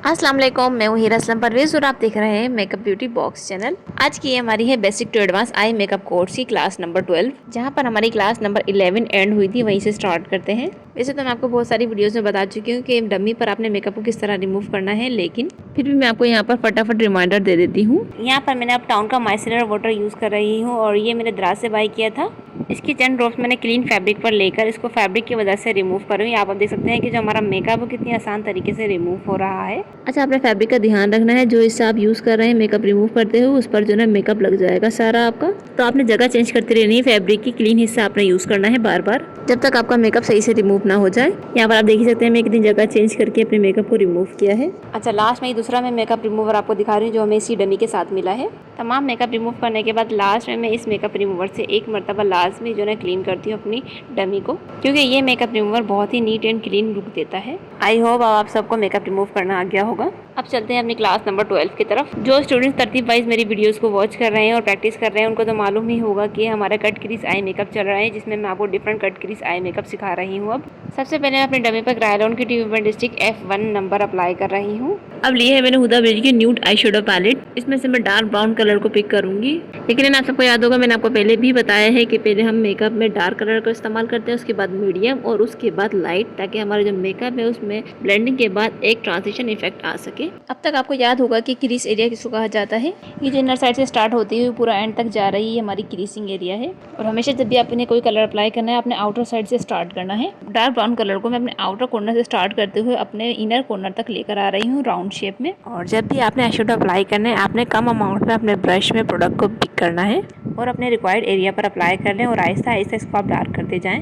अस्सलाम वालेकुम, मैं हूँ हीरा असलम परवेज़ और आप देख रहे हैं मेकअप ब्यूटी बॉक्स चैनल। आज की हमारी है basic to advance eye makeup course की क्लास नंबर 12, जहाँ पर हमारी क्लास नंबर 11 एंड हुई थी, वहीं से स्टार्ट करते हैं। वैसे तो मैं आपको बहुत सारी वीडियोस में बता चुकी हूँ कि डमी पर आपने मेकअप को किस तरह रिमूव करना है, लेकिन फिर भी मैं आपको यहाँ पर फटाफट रिमाइंडर दे देती हूँ। यहाँ पर मैंने अब टाउन का माइसेलर वाटर यूज़ कर रही हूँ और ये मैंने दराज से बाय किया था। इसकी 10 ड्रॉप्स मैंने क्लीन फैब्रिक पर लेकर इसको फैब्रिक की वजह से रिमूव कर रही हूँ। आप देख सकते हैं कि जो हमारा मेकअप वो कितनी आसान तरीके से रिमूव हो रहा है। अच्छा, आपने फैब्रिक का ध्यान रखना है, जो इससे आप यूज़ कर रहे हैं मेकअप रिमूव करते हो उस पर जो है मेकअप लग जाएगा सारा आपका। तो आपने जगह चेंज करती रहनी है, फैब्रिक की क्लीन हिस्सा आपने यूज़ करना है बार बार जब तक आपका मेकअप सही से रिमूव ना हो जाए। यहाँ पर आप देख ही सकते हैं मैं कितनी जगह चेंज करके अपने मेकअप को रिमूव किया है। अच्छा, लास्ट में दूसरा मैं मेकअप रिमूवर आपको दिखा रही हूँ जो हमें इसी डमी के साथ मिला है। तमाम मेकअप रिमूव करने के बाद लास्ट में मैं इस मेकअप रिमूवर से एक मरतबा लास्ट में जो है क्लीन करती हूँ अपनी डमी को, क्योंकि ये मेकअप रिमूवर बहुत ही नीट एंड क्लीन लुक देता है। आई होप आप सबको मेकअप रिमूव करना आ गया होगा। अब चलते हैं अपनी क्लास नंबर 12 की तरफ। जो स्टूडेंट्स तरतीब वाइज मेरी वीडियोस को वॉच कर रहे हैं और प्रैक्टिस कर रहे हैं उनको तो मालूम ही होगा कि हमारा कट क्रीज आई मेकअप चल रहा है, जिसमें मैं आपको different cut crease eye makeup सिखा रही हूँ। अब सबसे पहले मैं अपने डमी पर क्रायोन की tube paint stick F1 number apply कर रही हूँ। अब लिए है मैंने हुदा ब्यूटी की न्यूड आई शेडो पैलेट। इसमें से मैं डार्क ब्राउन कलर को पिक करूंगी। लेकिन आप सबको याद होगा मैंने आपको पहले भी बताया है कि पहले हम मेकअप में डार्क कलर का इस्तेमाल करते हैं, उसके बाद मीडियम और उसके बाद लाइट, ताकि हमारा जो मेकअप है उसमें ब्लेंडिंग के बाद एक ट्रांजिशन इफेक्ट आ सके। अब तक आपको याद होगा कि क्रीज एरिया किसको कहा जाता है। ये जो इनर साइड से स्टार्ट होती हुई पूरा एंड तक जा रही है हमारी क्रीजिंग एरिया है। और हमेशा जब भी आपने कोई कलर अप्लाई करना है आपने आउटर साइड से स्टार्ट करना है। डार्क ब्राउन कलर को मैं अपने आउटर कॉर्नर से स्टार्ट करते हुए अपने इनर कॉर्नर तक लेकर आ रही हूँ राउंड शेप में। और जब भी आपने आई शेडो अप्लाई करना है आपने कम अमाउंट में अपने ब्रश में प्रोडक्ट को पिक करना है और अपने रिक्वायर्ड एरिया पर अप्लाई कर लें और आहिस्ता आहिस्ता इसको आप डार्क करते जाएं,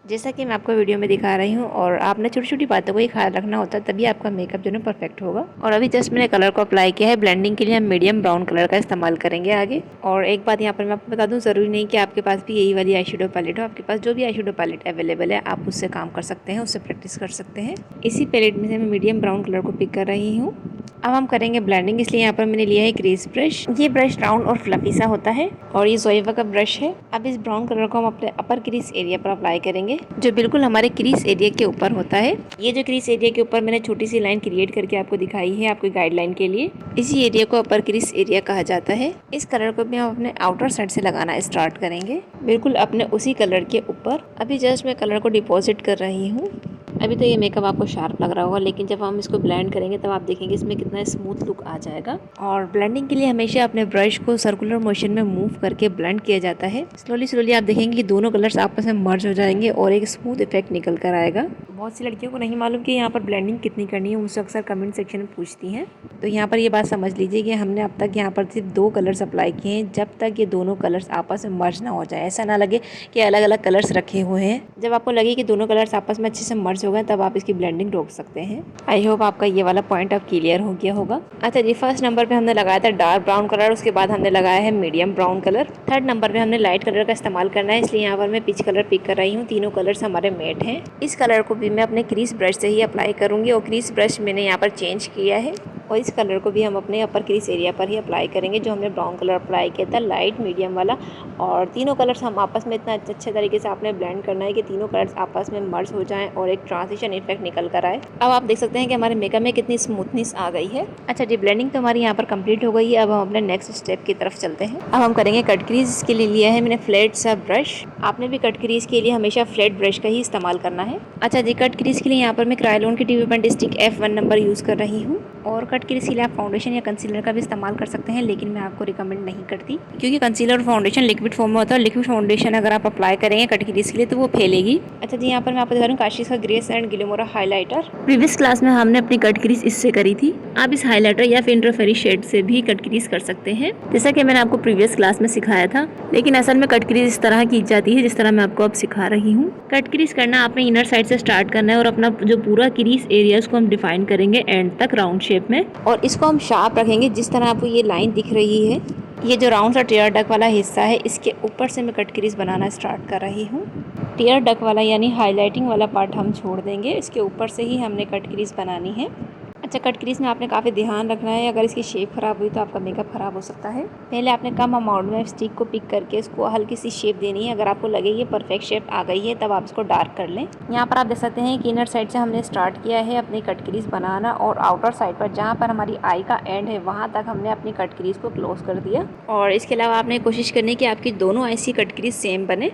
जैसा कि मैं आपको वीडियो में दिखा रही हूँ। और आपने छोटी छोटी बातों को ही ख्याल रखना होता है, तभी आपका मेकअप जो है परफेक्ट होगा। और अभी जस्ट मैंने कलर को अप्लाई किया है। ब्लेंडिंग के लिए हम मीडियम ब्राउन कलर का इस्तेमाल करेंगे आगे। और एक बात यहाँ पर मैं आपको बता दूँ, ज़रूरी नहीं कि आपके पास भी यही वाली आई शेडो पैलेट हो। आपके पास जो भी आई शेडो पैलेट अवेलेबल है आप उससे काम कर सकते हैं, उससे प्रैक्टिस कर सकते हैं। इसी पैलेट में से मैं मीडियम ब्राउन कलर को पिक कर रही हूँ। अब हम करेंगे ब्लेंडिंग, इसलिए यहाँ पर मैंने लिया है क्रीज ब्रश। ये ब्रश राउंड और फ्लफी सा होता है और ये जोइवा का ब्रश है। अब इस ब्राउन कलर को हम अपने अपर क्रीज एरिया पर अप्लाई करेंगे, जो बिल्कुल हमारे क्रीज एरिया के ऊपर होता है। ये जो क्रीज एरिया के ऊपर मैंने छोटी सी लाइन क्रिएट करके आपको दिखाई है आपकी गाइडलाइन के लिए, इसी एरिया को अपर क्रीज एरिया कहा जाता है। इस कलर को भी हम अपने आउटर साइड से लगाना स्टार्ट करेंगे, बिल्कुल अपने उसी कलर के ऊपर। अभी जस्ट मैं कलर को डिपॉजिट कर रही हूँ। अभी तो ये मेकअप आपको शार्प लग रहा होगा, लेकिन जब हम इसको ब्लेंड करेंगे तब आप देखेंगे इसमें कितना स्मूथ लुक आ जाएगा। और ब्लेंडिंग के लिए हमेशा अपने ब्रश को सर्कुलर मोशन में मूव करके ब्लेंड किया जाता है। स्लोली स्लोली आप देखेंगे कि दोनों कलर्स आपस में मर्ज हो जाएंगे और एक स्मूथ इफेक्ट निकल कर आएगा। बहुत सी लड़कियों को नहीं मालूम कि यहाँ पर ब्लेंडिंग कितनी करनी है, मुझसे अक्सर कमेंट सेक्शन में पूछती हैं। तो यहाँ पर ये बात समझ लीजिए कि हमने अब तक यहाँ पर सिर्फ 2 कलर्स अप्लाई किए हैं, जब तक ये दोनों कलर्स आपस में मर्ज ना हो जाए। ऐसा ना लगे कि अलग अलग कलर्स रखे हुए हैं। जब आपको लगे कि दोनों कलर्स आपस में अच्छे से मर्ज हो गए तब आप इसकी ब्लेंडिंग रोक सकते हैं। आई होप आपका ये वाला पॉइंट अब क्लियर हो गया होगा। अच्छा जी, फर्स्ट नंबर पे हमने लगाया था डार्क ब्राउन कलर, उसके बाद हमने लगाया है medium brown colour. Third number पे हमने लाइट कलर का इस्तेमाल करना है, इसलिए यहाँ पर मैं पीच कलर पिक कर रही हूँ। तीनों कलर्स हमारे मेट हैं। इस कलर को भी मैं अपने क्रीज ब्रश से ही अप्लाई करूँगी और क्रीज ब्रश मैंने यहाँ पर चेंज किया है और इस कलर को भी हम अपने अपर क्रीज एरिया पर ही अप्लाई करेंगे, जो हमने ब्राउन कलर अप्लाई किया था, लाइट मीडियम वाला। और तीनों कलर्स हम आपस में इतना अच्छे तरीके से आपने ब्लेंड करना है कि तीनों कलर्स आपस में मर्ज हो जाएं और एक ट्रांजिशन इफेक्ट निकल कर आए। अब आप देख सकते हैं कि हमारे मेकअप में कितनी स्मूथनेस आ गई है। अच्छा जी, ब्लेंडिंग तो हमारी यहाँ पर कंप्लीट हो गई है। अब हम अपने नेक्स्ट स्टेप की तरफ चलते हैं। अब हम करेंगे कट क्रीज। इसके लिए लिया है मैंने फ्लैट सा ब्रश। आपने भी कट क्रीज के लिए हमेशा फ्लैट ब्रश का ही इस्तेमाल करना है। अच्छा जी, कट क्रीज के लिए यहाँ पर मैं क्रायोन की tube paint stick F1 number use कर रही हूँ। और कट क्रीज के लिए आप फाउंडेशन या कंसीलर का भी इस्तेमाल कर सकते हैं, लेकिन मैं आपको रिकमेंड नहीं करती, क्योंकि कंसीलर और फाउंडेशन लिक्विड फॉर्म में होता है। लिक्विड फाउंडेशन अगर आप अप्लाई करेंगे कट क्रीज के लिए तो वो फैलेगी। अच्छा जी, यहाँ पर मैं आपको दिखा रही हूँ काशिश का grace and Glimora highlighter. Previous class में हमने अपनी कट क्रीज इससे करी थी। आप इस हाइलाइटर या फिर इंटरफेरी शेड से भी कट क्रीज कर सकते हैं, जैसा कि मैंने आपको प्रीवियस क्लास में सिखाया था। लेकिन असल में कट क्रीज इस तरह की जाती है जिस तरह मैं आपको अब सिखा रही हूँ। कट क्रीज करना आपने इनर साइड से स्टार्ट करना है और अपना जो पूरा क्रीज एरिया उसको हम डिफाइन करेंगे एंड तक राउंड शेप में, और इसको हम शार्प रखेंगे। जिस तरह आपको ये लाइन दिख रही है, ये जो राउंड सा टेयर डक वाला हिस्सा है, इसके ऊपर से मैं कट क्रीज बनाना स्टार्ट कर रही हूँ। टेयर डक वाला यानी हाईलाइटिंग वाला पार्ट हम छोड़ देंगे, इसके ऊपर से ही हमने कट क्रीज बनानी है। अच्छा, कट क्रीज में आपने काफ़ी ध्यान रखना है, अगर इसकी शेप ख़राब हुई तो आपका मेकअप ख़राब हो सकता है। पहले आपने कम अमाउंट में स्टिक को पिक करके इसको हल्की सी शेप देनी है। अगर आपको लगे ये परफेक्ट शेप आ गई है तब आप इसको डार्क कर लें। यहाँ पर आप देख सकते हैं कि इनर साइड से हमने स्टार्ट किया है अपनी कट क्रीज बनाना, और आउटर साइड पर जहाँ पर हमारी आई का एंड है वहाँ तक हमने अपनी कट क्रीज को क्लोज कर दिया। और इसके अलावा आपने कोशिश करनी है कि आपकी दोनों आई की कट क्रीज सेम बने।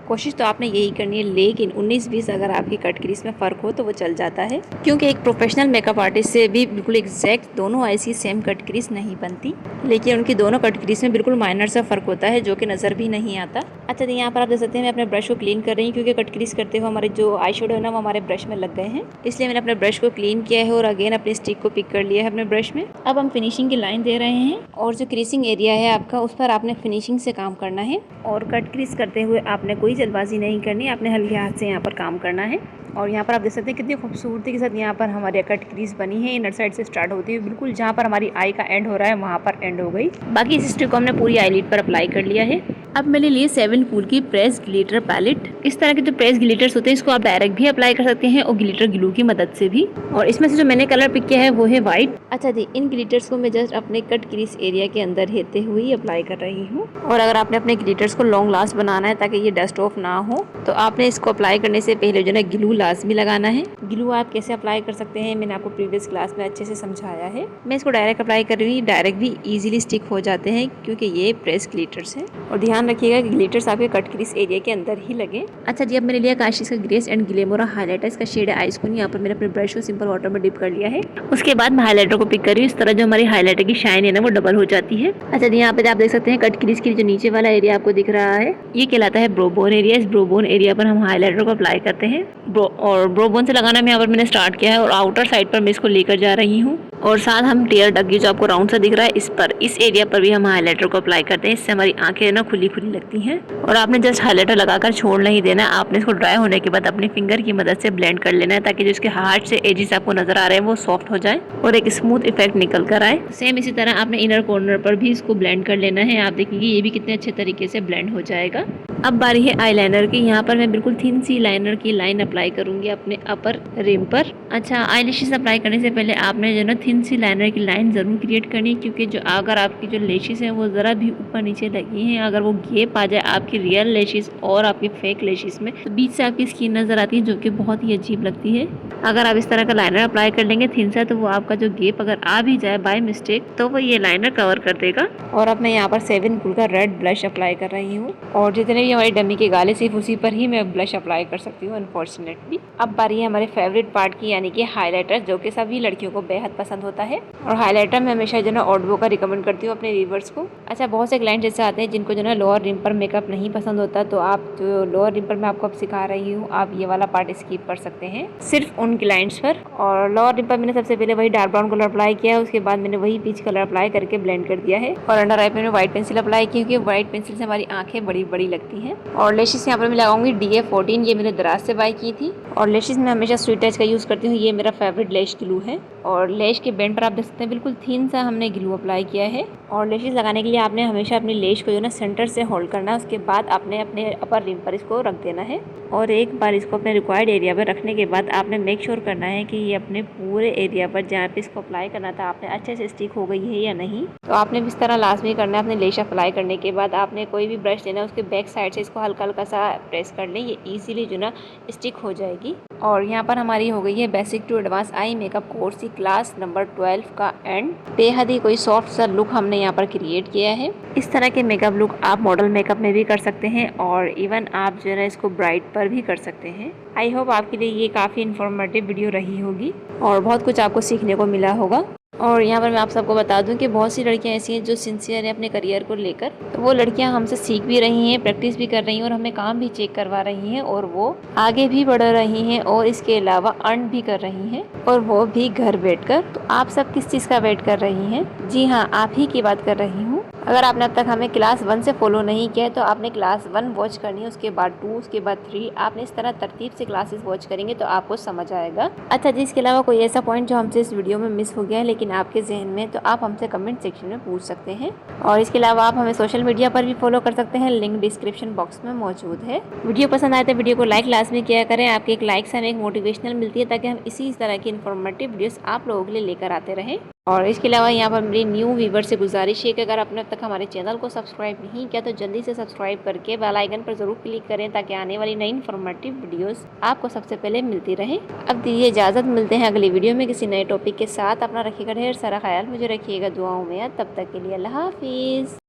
कोशिश तो आपने यही करनी है, लेकिन 19-20 अगर आपकी कट क्रीज में फ़र्क हो तो वो चल जाता है, क्योंकि एक प्रोफेशनल मेकअप आर्टिस्ट से भी बिल्कुल एग्जैक्ट दोनों ऐसी सेम कट क्रीज नहीं बनती, लेकिन उनकी दोनों कट क्रीज में बिल्कुल माइनर सा फ़र्क होता है जो कि नज़र भी नहीं आता। अच्छा, तो यहाँ पर आप देख सकते हैं मैं अपने ब्रश को क्लीन कर रही हूँ, क्योंकि कट क्रीज करते हुए हमारे जो आई शेडो है ना वो हमारे ब्रश में लग गए हैं, इसलिए मैंने अपने ब्रश को क्लीन किया है और अगेन अपनी स्टिक को पिक कर लिया है अपने ब्रश में। अब हम फिनिशिंग की लाइन दे रहे हैं, और जो क्रीजिंग एरिया है आपका उस पर आपने फिनिशिंग से काम करना है, और कट क्रीज करते हुए आपने कोई जल्दबाजी नहीं करनी, आपने हल्के हाथ से यहाँ पर काम करना है। और यहाँ पर आप देख सकते हैं कितनी खूबसूरती के साथ यहाँ पर हमारी कट क्रीज बनी है। इनर साइड से स्टार्ट होती है, बिल्कुल जहाँ पर हमारी आई का एंड हो रहा है वहाँ पर एंड हो गई। बाकी इस स्टिक को हमने पूरी आईलिड पर अप्लाई कर लिया है। अब मैंने लिए 7 कूल की प्रेस ग्लिटर पैलेट। इस तरह के जो प्रेस ग्लिटर्स होते हैं इसको आप डायरेक्ट भी अप्लाई कर सकते हैं और ग्लिटर ग्लू की मदद से भी। और इसमें से जो मैंने कलर पिक किया है वो है व्हाइट। अच्छा जी, इन ग्लिटर्स को मैं जस्ट अपने कट क्रीज एरिया के अंदर हेते हुए ही अप्लाई कर रही हूँ। और अगर आपने अपने ग्लिटर्स को लॉन्ग लास्ट बनाना है ताकि ये डस्ट ऑफ ना हो, तो आपने इसको अप्लाई करने से पहले जो है ग्लू लाजमी लगाना है। ग्लू आप कैसे अप्लाई कर सकते हैं मैंने आपको प्रीवियस क्लास में अच्छे से समझाया है। मैं इसको डायरेक्ट अप्लाई कर रही हूँ, डायरेक्ट भी इजीली स्टिक हो जाते हैं क्योंकि ये प्रेस ग्लिटर्स हैं। और ध्यान रखिएगा कि ग्लिटर्स आपके कट क्रीज एरिया के अंदर ही लगे। अच्छा जी, अब मैंने लिया काशिश का ग्रेस एंड ग्लैमोरा हाइलाइटर, इसका शेड है आइस कोन। यहाँ पर मैंने अपने ब्रश को सिंपल वाटर में डिप कर लिया है। उसके बाद मैं हाइलाइटर को पिक कर रही हूँ, इस तरह जो हमारी हाइलाइटर की शाइन है ना वो डबल हो जाती है। अच्छा जी, यहाँ पे आप देख सकते हैं कट क्रीज की जो नीचे वाला एरिया आपको दिख रहा है ये कहलाता है ब्रोबोन एरिया। इस ब्रोबोन एरिया पर हम हाइलाइटर को अप्लाई करते हैं, और ब्रोबोन से लगाना मैं यहाँ पर मैंने स्टार्ट किया है, और आउटर साइड पर मैं इसको लेकर जा रही हूँ। और साथ हम टेयर डग जो आपको राउंड सा दिख रहा है इस एरिया पर भी हम हाइलाइटर को अप्लाई करते हैं। इससे हमारी आंखें ना खुली खुली लगती हैं। और आपने जस्ट हाइलाइटर लगाकर छोड़ नहीं देना, आपने इसको ड्राई होने के बाद अपने फिंगर की मदद से ब्लेंड कर लेना है, ताकि जो इसके हार्ड से एजेस आपको नजर आ रहे हैं वो सॉफ्ट हो जाए और एक स्मूथ इफेक्ट निकल कर आए। सेम इसी तरह आपने इनर कॉर्नर पर भी इसको ब्लेंड कर लेना है। आप देखेंगे ये भी कितने अच्छे तरीके से ब्लेंड हो जाएगा। अब बारी है आईलाइनर की। यहाँ पर मैं बिल्कुल थिन सी लाइनर की लाइन अप्लाई करूंगी अपने अपर रिम पर। अच्छा, आईलैशेस अप्लाई करने से पहले आपने जो ना थिन सी लाइनर की लाइन जरूर क्रिएट करनी, क्योंकि जो अगर आपकी जो लेशेस हैं वो ज़रा भी ऊपर नीचे लगी हैं, अगर वो गैप आ जाए आपकी रियल लेशेस और आपकी फेक लेशेस में, तो बीच से आपकी स्किन नज़र आती है जो कि बहुत ही अजीब लगती है। अगर आप इस तरह का लाइनर अप्लाई कर लेंगे थिन सा, तो वो आपका जो गैप अगर आ भी जाए बाय मिस्टेक तो वो ये लाइनर कवर कर देगा। और अब मैं यहाँ पर 7 कूल का रेड ब्लश अप्लाई कर रही हूँ, और जितने भी हमारी डमी के गाले सिर्फ उसी पर ही मैं ब्लश अप्लाई कर सकती हूँ अनफॉर्चुनेटली। अब बारी है हमारे फेवरेट पार्ट की, यानी कि हाइलाइटर, जो कि सभी लड़कियों को बेहद पसंद होता है। और हाइलाइटर मैं हमेशा जो ना ऑडबो का रिकमेंड करती हूँ अपने व्यूवर्स को। अच्छा, बहुत से क्लाइंट जैसे आते हैं जिनको जो ना लोअर रिम पर मेकअप नहीं पसंद होता, तो आप जो लोअर रिम पर मैं आपको अब सिखा रही हूँ आप ये वाला पार्ट स्किप कर सकते हैं सिर्फ उन क्लाइंट्स पर। और लोअर रिम पर मैंने सबसे पहले वही डार्क ब्राउन कलर अप्लाई किया है, उसके बाद मैंने वही पीच कलर अप्लाई करके ब्लेंड कर दिया है। और अंडर आई पे मैंने व्हाइट पेंसिल अप्लाई की, क्योंकि व्हाइट पेंसिल से हमारी आंखें बड़ी बड़ी लगती हैं। और लेशेस यहाँ पर मैं लगाऊंगी DA14, ये मैंने दराज से बाय की थी। और लेशेस में हमेशा स्वीट टच का यूज़ करती हूँ, ये मेरा फेवरेट लेश ग्लू है। और लेश के बेंड पर आप देख सकते हैं बिल्कुल थिन सा हमने ग्लू अप्लाई किया है। और लेशेस लगाने के लिए आपने हमेशा अपनी लेश को जो ना सेंटर से होल्ड करना है, उसके बाद आपने अपने अपर रिम पर इसको रख देना है। और एक बार इसको अपने रिक्वायर्ड एरिया पर रखने के बाद आपने मेक श्योर करना है कि ये अपने पूरे एरिया पर जहाँ पे इसको अप्लाई करना था आपने अच्छे से स्टिक हो गई है या नहीं। तो आपने इस तरह लाजमी करना है। अपने लेश अप्लाई करने के बाद आपने कोई भी ब्रश लेना है, उसके बैक साइड से इसको हल्का हल्का सा प्रेस कर लें, ये ईजिली जो ना स्टिक हो जाएगी। और यहाँ पर हमारी हो गई है basic to advance eye makeup course की क्लास नंबर 12 का एंड। बेहद ही कोई सॉफ्ट सा लुक हमने यहाँ पर क्रिएट किया है। इस तरह के मेकअप लुक आप मॉडल मेकअप में भी कर सकते हैं, और इवन आप जो है इसको ब्राइड पर भी कर सकते हैं। आई होप आपके लिए ये काफ़ी इन्फॉर्मेटिव वीडियो रही होगी और बहुत कुछ आपको सीखने को मिला होगा। और यहाँ पर मैं आप सबको बता दूं कि बहुत सी लड़कियाँ ऐसी हैं जो सिंसियर हैं अपने करियर को लेकर, तो वो लड़कियाँ हमसे सीख भी रही हैं, प्रैक्टिस भी कर रही हैं और हमें काम भी चेक करवा रही हैं, और वो आगे भी बढ़ रही हैं और इसके अलावा अर्न भी कर रही हैं, और वो भी घर बैठकर। तो आप सब किस चीज़ का वेट कर रही हैं? जी हाँ, आप ही की बात कर रही हूँ। अगर आपने अब तक हमें क्लास 1 से फॉलो नहीं किया है तो आपने क्लास 1 वॉच करनी है, उसके बाद 2, उसके बाद 3। आपने इस तरह तरतीब से क्लासेस वॉच करेंगे तो आपको समझ आएगा। अच्छा जी, इसके अलावा कोई ऐसा पॉइंट जो हमसे इस वीडियो में मिस हो गया है लेकिन लेकिन आपके जहन में, तो आप हमसे कमेंट सेक्शन में पूछ सकते हैं। और इसके अलावा आप हमें सोशल मीडिया पर भी फॉलो कर सकते हैं, लिंक डिस्क्रिप्शन बॉक्स में मौजूद है। वीडियो पसंद आए तो वीडियो को लाइक लाजमी किया करें। आपके एक लाइक से हमें एक मोटिवेशनल मिलती है ताकि हम इसी तरह की इन्फॉर्मेटिव वीडियोस आप लोगों के लिए लेकर आते रहें। और इसके अलावा यहाँ पर मेरी न्यू व्यूवर से गुजारिश है कि अगर आपने अब तक हमारे चैनल को सब्सक्राइब नहीं किया तो जल्दी से सब्सक्राइब करके बेल आइकन पर ज़रूर क्लिक करें ताकि आने वाली नई इन्फॉर्मेटिव वीडियोस आपको सबसे पहले मिलती रहे। अब दीजिए इजाज़त, मिलते हैं अगली वीडियो में किसी नए टॉपिक के साथ। अपना रखिएगा ढेर सारा ख्याल, मुझे रखिएगा दुआओं में। तब तक के लिए अल्लाह हाफिज़।